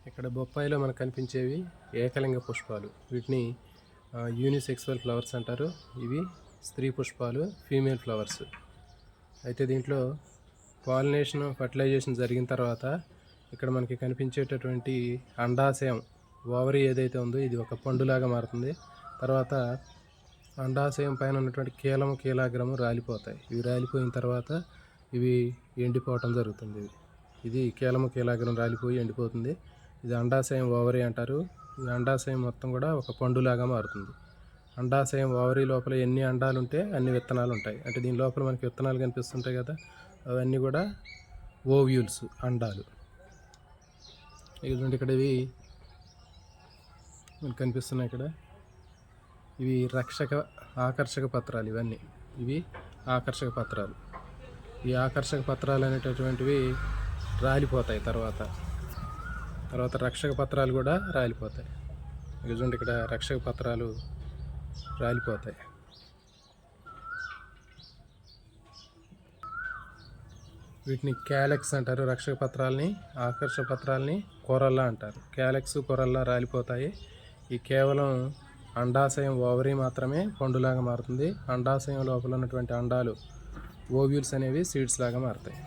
ఇక్కడ బొప్పాయిలో మనకు కనిపించేవి ఏకలింగ పుష్పాలు. వీటిని యూనిసెక్సువల్ ఫ్లవర్స్ అంటారు. ఇవి స్త్రీ పుష్పాలు, ఫీమేల్ ఫ్లవర్స్. అయితే దీంట్లో పాలినేషన్, ఫర్టిలైజేషన్ జరిగిన తర్వాత ఇక్కడ మనకి కనిపించేటటువంటి అండాశయం, ఓవరీ ఏదైతే ఉందో ఇది ఒక పండులాగా మారుతుంది. తర్వాత అండాశయం పైన ఉన్నటువంటి కీలము, కీలాగ్రము రాలిపోతాయి. ఇవి రాలిపోయిన తర్వాత ఇవి ఎండిపోవటం జరుగుతుంది. ఇది కీలము, కీలాగ్రం రాలిపోయి ఎండిపోతుంది. ఇది అండాశయం, ఓవరీ అంటారు. ఈ అండాశయం మొత్తం కూడా ఒక పండులాగా మారుతుంది. అండాశయం, ఓవరీ లోపల ఎన్ని అండాలు ఉంటే అన్ని విత్తనాలు ఉంటాయి. అంటే దీని లోపల మనకి విత్తనాలు కనిపిస్తుంటాయి కదా, అవన్నీ కూడా ఓవ్యూల్స్, అండాలు. ఇక్కడ ఇవి మనకు కనిపిస్తున్నాయి. ఇక్కడ ఇవి ఆకర్షక పత్రాలు. ఇవి ఆకర్షక పత్రాలు. ఈ ఆకర్షక పత్రాలు అనేటటువంటివి రాలిపోతాయి. తర్వాత రక్షక పత్రాలు కూడా రాలిపోతాయి. చూడండి, ఇక్కడ రక్షక పత్రాలు రాలిపోతాయి. వీటిని క్యాలెక్స్ అంటారు. రక్షక పత్రాలని, ఆకర్షక పత్రాలని కొరల్లా అంటారు. క్యాలెక్స్, కొరల్లా రాలిపోతాయి. ఈ కేవలం అండాశయం, ఓవరీ మాత్రమే పండులాగా మారుతుంది. అండాశయం లోపల ఉన్నటువంటి అండాలు, ఓవ్యూల్స్ అనేవి సీడ్స్ లాగా మారుతాయి.